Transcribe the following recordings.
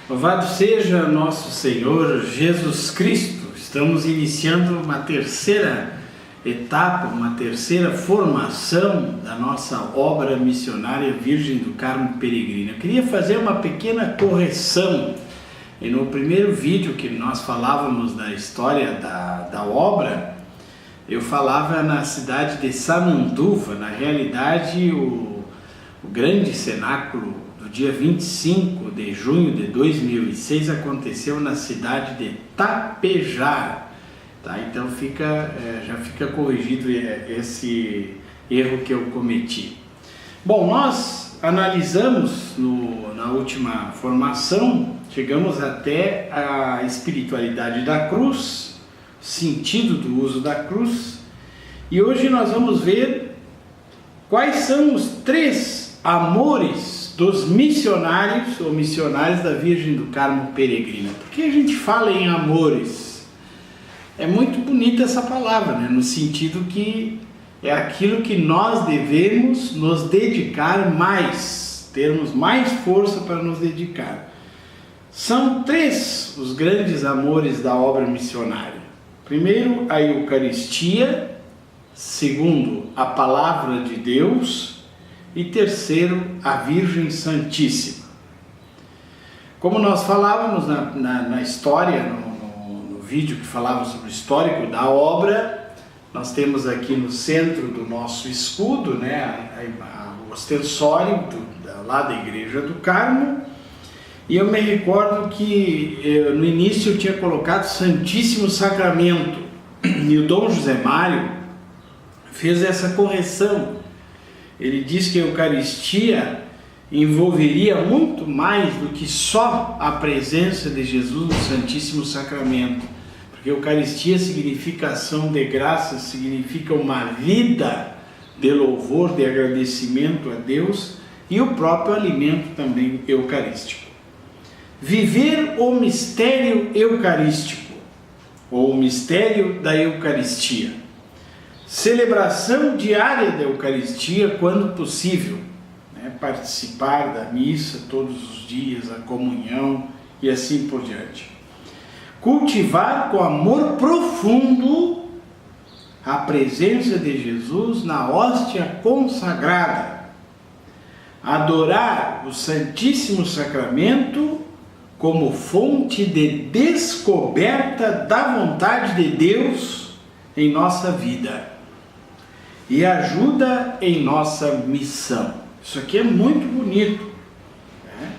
Louvado seja nosso Senhor Jesus Cristo. Estamos iniciando uma terceira etapa, uma terceira formação da nossa obra missionária Virgem do Carmo Peregrina. Eu queria fazer uma pequena correção. E no primeiro vídeo que nós falávamos da história da obra, eu falava na cidade de Samanduva. Na realidade, o grande cenáculo do dia 25 de junho de 2006 aconteceu na cidade de Tapejara. Tá? Então já fica corrigido esse erro que eu cometi. Bom, nós analisamos na última formação, chegamos até a espiritualidade da cruz, sentido do uso da cruz, e hoje nós vamos ver quais são os 3 amores dos missionários ou missionários da Virgem do Carmo Peregrina. Por que a gente fala em amores? É muito bonita essa palavra, né? No sentido que é aquilo que nós devemos nos dedicar mais, termos mais força para nos dedicar. São 3 os grandes amores da obra missionária. Primeiro, a Eucaristia. Segundo, a Palavra de Deus. E terceiro, a Virgem Santíssima. Como nós falávamos na história, no vídeo que falava sobre o histórico da obra, nós temos aqui no centro do nosso escudo, né, o ostensório lá da Igreja do Carmo. E eu me recordo que no início eu tinha colocado Santíssimo Sacramento, e o Dom José Mário fez essa correção. Ele diz que a Eucaristia envolveria muito mais do que só a presença de Jesus no Santíssimo Sacramento, porque a Eucaristia significa ação de graças, significa uma vida de louvor, de agradecimento a Deus, e o próprio alimento também eucarístico. Viver o mistério eucarístico, ou o mistério da Eucaristia. Celebração diária da Eucaristia quando possível, né? Participar da missa todos os dias, a comunhão e assim por diante. Cultivar com amor profundo a presença de Jesus na hóstia consagrada. Adorar o Santíssimo Sacramento como fonte de descoberta da vontade de Deus em nossa vida e ajuda em nossa missão. Isso aqui é muito bonito, né?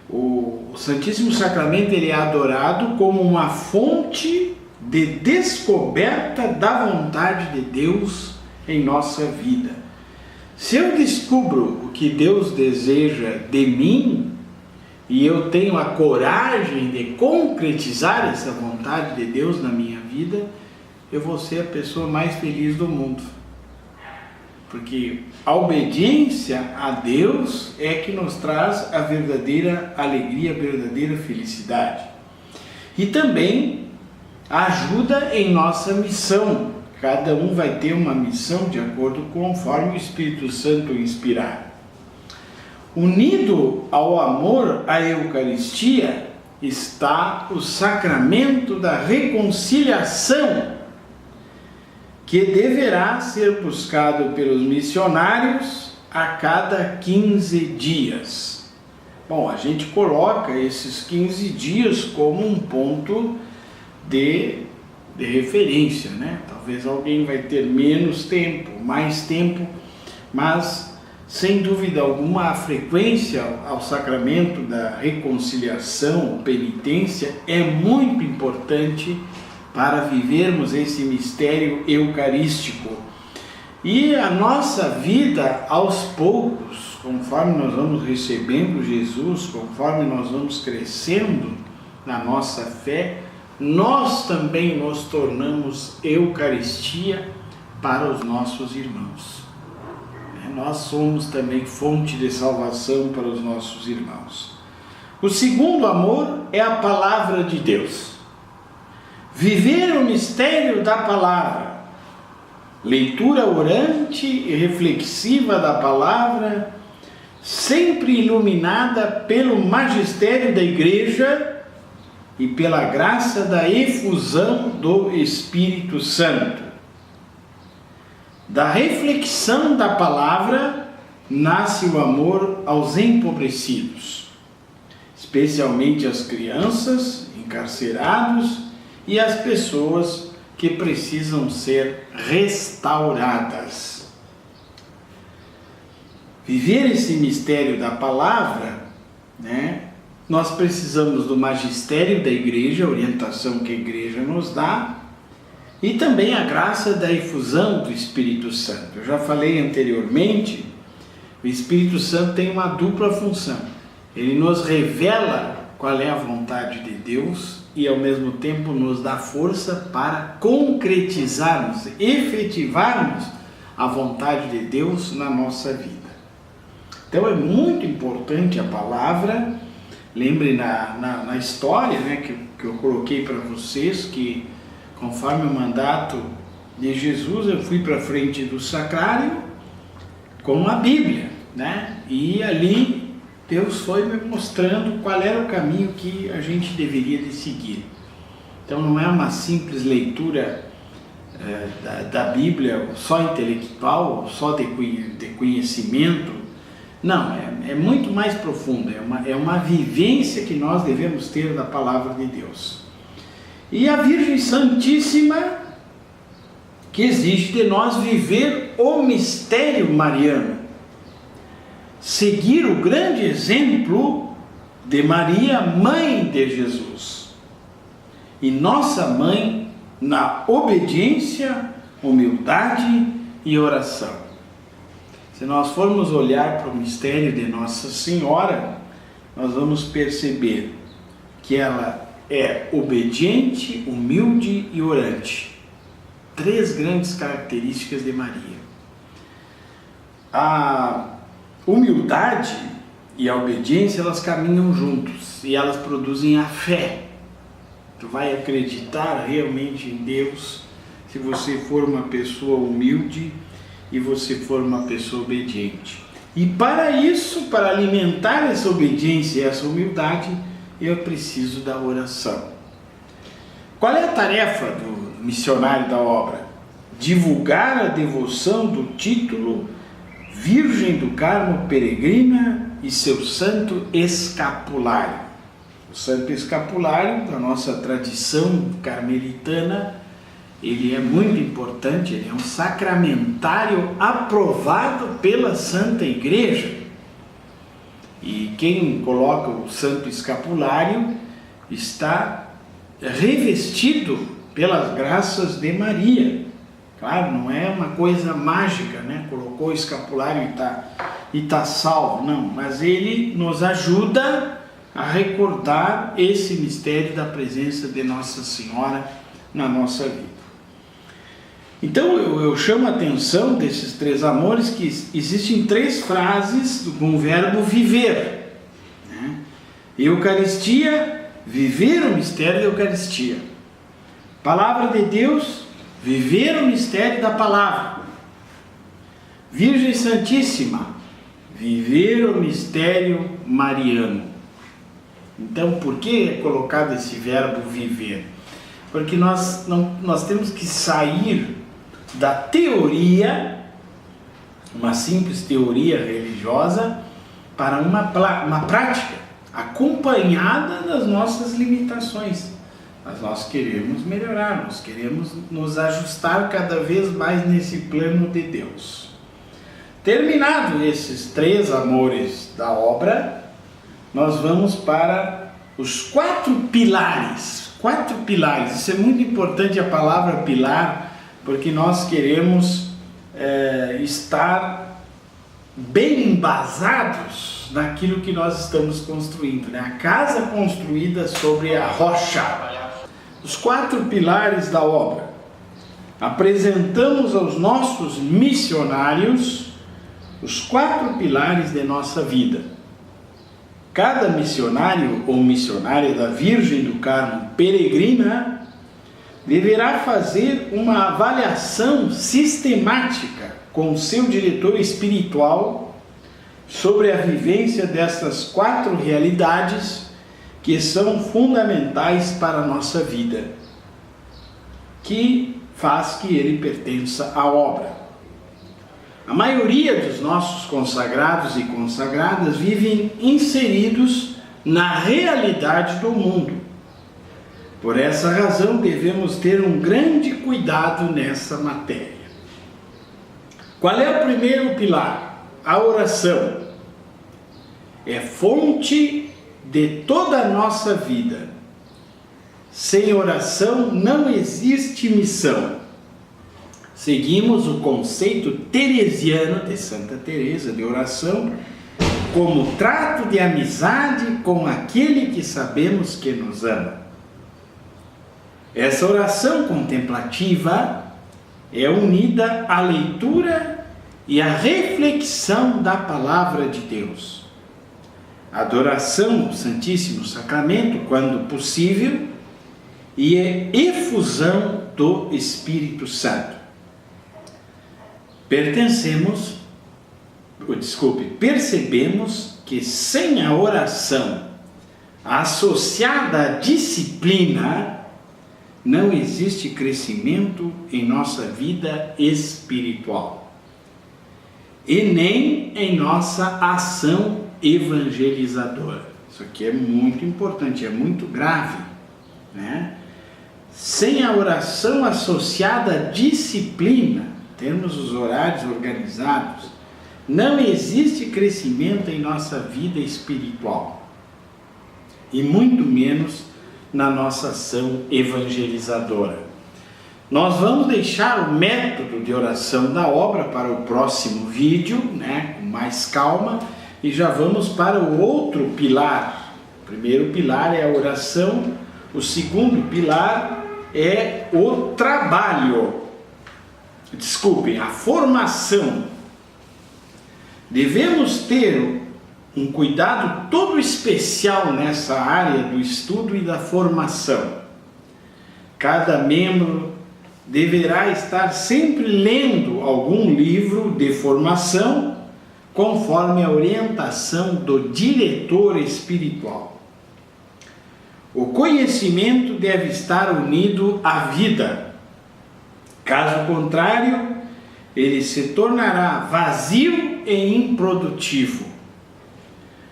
O Santíssimo Sacramento ele é adorado como uma fonte de descoberta da vontade de Deus em nossa vida. Se eu descubro o que Deus deseja de mim e eu tenho a coragem de concretizar essa vontade de Deus na minha vida, eu vou ser a pessoa mais feliz do mundo. Porque a obediência a Deus é que nos traz a verdadeira alegria, a verdadeira felicidade. E também ajuda em nossa missão. Cada um vai ter uma missão de acordo conforme o Espírito Santo inspirar. Unido ao amor à Eucaristia está o sacramento da reconciliação, que deverá ser buscado pelos missionários a cada 15 dias. Bom, a gente coloca esses 15 dias como um ponto de referência, né? Talvez alguém vai ter menos tempo, mais tempo, mas sem dúvida alguma a frequência ao sacramento da reconciliação, penitência, é muito importante para vivermos esse mistério eucarístico. E a nossa vida, aos poucos, conforme nós vamos recebendo Jesus, conforme nós vamos crescendo na nossa fé, nós também nos tornamos Eucaristia para os nossos irmãos. Nós somos também fonte de salvação para os nossos irmãos. O segundo amor é a Palavra de Deus. Viver o mistério da palavra, leitura orante e reflexiva da palavra, sempre iluminada pelo magistério da Igreja e pela graça da efusão do Espírito Santo. Da reflexão da palavra nasce o amor aos empobrecidos, especialmente as crianças, encarcerados e as pessoas que precisam ser restauradas. Viver esse mistério da palavra, nós precisamos do magistério da igreja, a orientação que a igreja nos dá, e também a graça da efusão do Espírito Santo. Eu já falei anteriormente, o Espírito Santo tem uma dupla função. Ele nos revela qual é a vontade de Deus e ao mesmo tempo nos dá força para concretizarmos, efetivarmos a vontade de Deus na nossa vida. Então é muito importante a palavra. Lembre na história que eu coloquei para vocês, que conforme o mandato de Jesus, eu fui para frente do sacrário com a Bíblia, e ali Deus foi me mostrando qual era o caminho que a gente deveria de seguir. Então não é uma simples leitura da Bíblia só intelectual, só de conhecimento. Não, é muito mais profundo, é uma vivência que nós devemos ter da palavra de Deus. E a Virgem Santíssima, que exige de nós viver o mistério mariano, seguir o grande exemplo de Maria, mãe de Jesus, e nossa mãe na obediência, humildade e oração. Se nós formos olhar para o mistério de Nossa Senhora, nós vamos perceber que ela é obediente, humilde e orante. 3 grandes características de Maria. A humildade e a obediência, elas caminham juntos e elas produzem a fé. Tu vai acreditar realmente em Deus se você for uma pessoa humilde e você for uma pessoa obediente. E para isso, para alimentar essa obediência e essa humildade, eu preciso da oração. Qual é a tarefa do missionário da obra? Divulgar a devoção do título Virgem do Carmo Peregrina e seu santo escapulário. O santo escapulário, da nossa tradição carmelitana, ele é muito importante, ele é um sacramentário aprovado pela Santa Igreja. E quem coloca o santo escapulário está revestido pelas graças de Maria. Claro, não é uma coisa mágica, colocou o escapulário e tá salvo, não, mas ele nos ajuda a recordar esse mistério da presença de Nossa Senhora na nossa vida. Então eu chamo a atenção desses 3 amores, que existem 3 frases com o verbo viver. Eucaristia, viver o mistério da Eucaristia. Palavra de Deus, viver o mistério da palavra. Virgem Santíssima, viver o mistério mariano. Então, por que é colocado esse verbo viver? Porque nós temos que sair da teoria, uma simples teoria religiosa, para uma prática acompanhada das nossas limitações. Mas nós queremos melhorar, nós queremos nos ajustar cada vez mais nesse plano de Deus. Terminado esses 3 amores da obra, nós vamos para os 4 pilares. 4 pilares, isso é muito importante, a palavra pilar, porque nós queremos estar bem embasados naquilo que nós estamos construindo, a casa construída sobre a rocha. Os 4 pilares da obra. Apresentamos aos nossos missionários os 4 pilares de nossa vida. Cada missionário ou missionária da Virgem do Carmo Peregrina deverá fazer uma avaliação sistemática com o seu diretor espiritual sobre a vivência dessas 4 realidades que são fundamentais para a nossa vida, que faz que ele pertença à obra. A maioria dos nossos consagrados e consagradas vivem inseridos na realidade do mundo. Por essa razão, devemos ter um grande cuidado nessa matéria. Qual é o primeiro pilar? A oração. É fonte de toda a nossa vida. Sem oração não existe missão. Seguimos o conceito teresiano de Santa Teresa de oração como trato de amizade com aquele que sabemos que nos ama. Essa oração contemplativa é unida à leitura e à reflexão da palavra de Deus. Adoração ao Santíssimo Sacramento, quando possível, e efusão do Espírito Santo. Percebemos que sem a oração associada à disciplina, não existe crescimento em nossa vida espiritual e nem em nossa ação evangelizadora. Isso aqui é muito importante, é muito grave, né? Sem a oração associada à disciplina, temos os horários organizados, não existe crescimento em nossa vida espiritual e muito menos na nossa ação evangelizadora. Nós vamos deixar o método de oração da obra para o próximo vídeo, né, com mais calma, e já vamos para o outro pilar. O primeiro pilar é a oração, o segundo pilar é o trabalho. A formação. Devemos ter um cuidado todo especial nessa área do estudo e da formação. Cada membro deverá estar sempre lendo algum livro de formação, conforme a orientação do diretor espiritual. O conhecimento deve estar unido à vida. Caso contrário, ele se tornará vazio e improdutivo.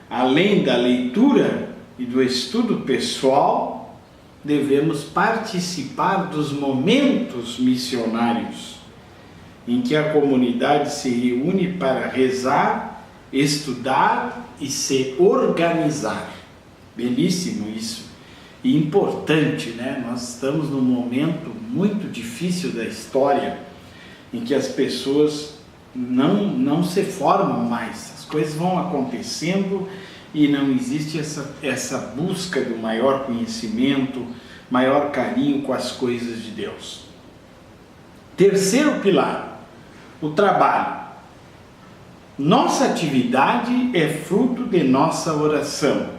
Além da leitura e do estudo pessoal, devemos participar dos momentos missionários, em que a comunidade se reúne para rezar, estudar e se organizar. Belíssimo isso. E importante, né? Nós estamos num momento muito difícil da história, em que as pessoas não se formam mais. As coisas vão acontecendo e não existe essa busca do maior conhecimento, maior carinho com as coisas de Deus. Terceiro pilar, o trabalho. Nossa atividade é fruto de nossa oração.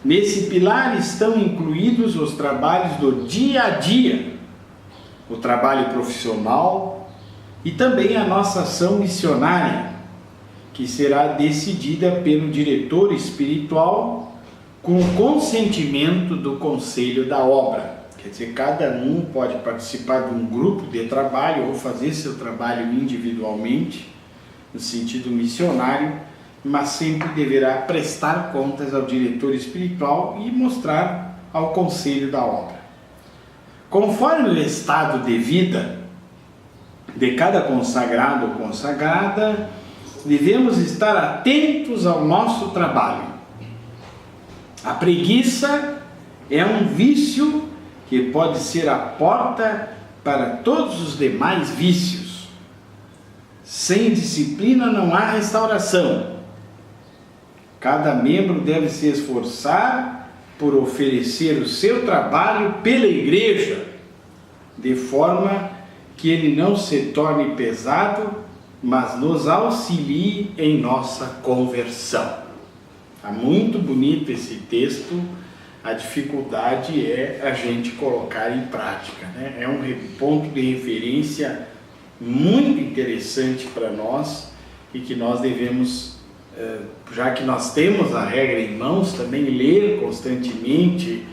Nesse pilar estão incluídos os trabalhos do dia a dia, o trabalho profissional e também a nossa ação missionária, que será decidida pelo diretor espiritual com o consentimento do conselho da obra. Quer dizer, cada um pode participar de um grupo de trabalho ou fazer seu trabalho individualmente, no sentido missionário, mas sempre deverá prestar contas ao diretor espiritual e mostrar ao conselho da obra. Conforme o estado de vida de cada consagrado ou consagrada, devemos estar atentos ao nosso trabalho. A preguiça é um vício que pode ser a porta para todos os demais vícios. Sem disciplina não há restauração. Cada membro deve se esforçar por oferecer o seu trabalho pela igreja, de forma que ele não se torne pesado, mas nos auxilie em nossa conversão. Está muito bonito esse texto, a dificuldade é a gente colocar em prática, né? É um ponto de referência muito interessante para nós e que nós devemos já que nós temos a regra em mãos, também ler constantemente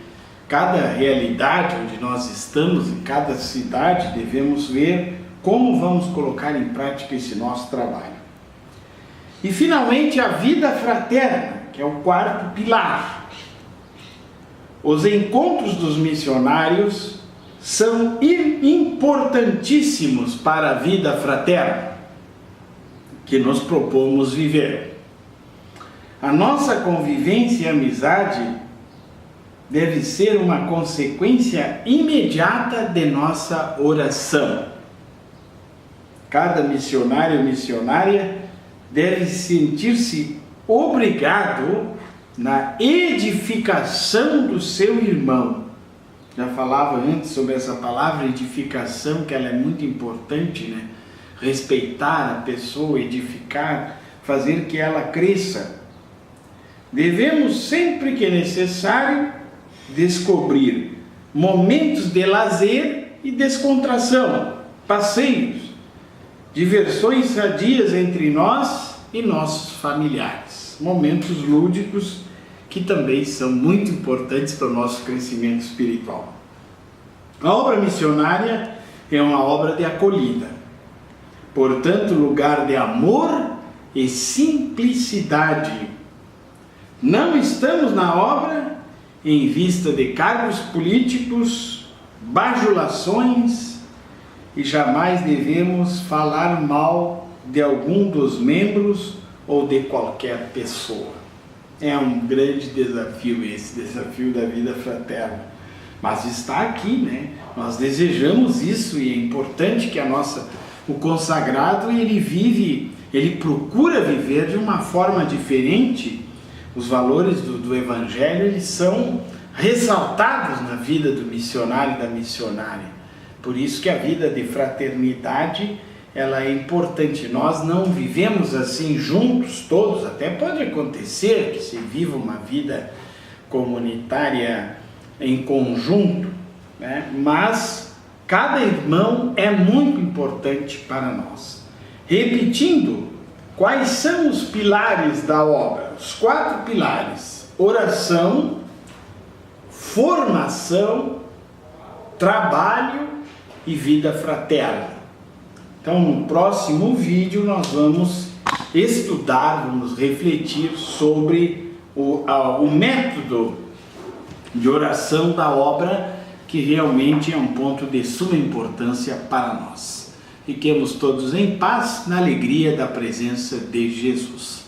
cada realidade onde nós estamos, em cada cidade, devemos ver como vamos colocar em prática esse nosso trabalho. E finalmente a vida fraterna, que é o quarto pilar. Os encontros dos missionários são importantíssimos para a vida fraterna que nos propomos viver. A nossa convivência e amizade deve ser uma consequência imediata de nossa oração. Cada missionário ou missionária deve sentir-se obrigado na edificação do seu irmão. Já falava antes sobre essa palavra edificação, que ela é muito importante, né? Respeitar a pessoa, edificar, fazer que ela cresça. Devemos, sempre que necessário, descobrir momentos de lazer e descontração, passeios, diversões sadias entre nós e nossos familiares, momentos lúdicos que também são muito importantes para o nosso crescimento espiritual. A obra missionária é uma obra de acolhida, portanto, lugar de amor e simplicidade. Não estamos na obra em vista de cargos políticos, bajulações, e jamais devemos falar mal de algum dos membros ou de qualquer pessoa. É um grande desafio esse, desafio da vida fraterna. Mas está aqui, né? Nós desejamos isso e é importante que o consagrado, ele procura viver de uma forma diferente. Os valores do Evangelho, eles são ressaltados na vida do missionário e da missionária. Por isso que a vida de fraternidade, ela é importante. Nós não vivemos assim juntos todos, até pode acontecer que se viva uma vida comunitária em conjunto, né? Mas cada irmão é muito importante para nós. Repetindo, quais são os pilares da obra? Os 4 pilares: oração, formação, trabalho e vida fraterna. Então, no próximo vídeo nós vamos estudar, vamos refletir sobre o método de oração da obra, que realmente é um ponto de suma importância para nós. Fiquemos todos em paz, na alegria da presença de Jesus.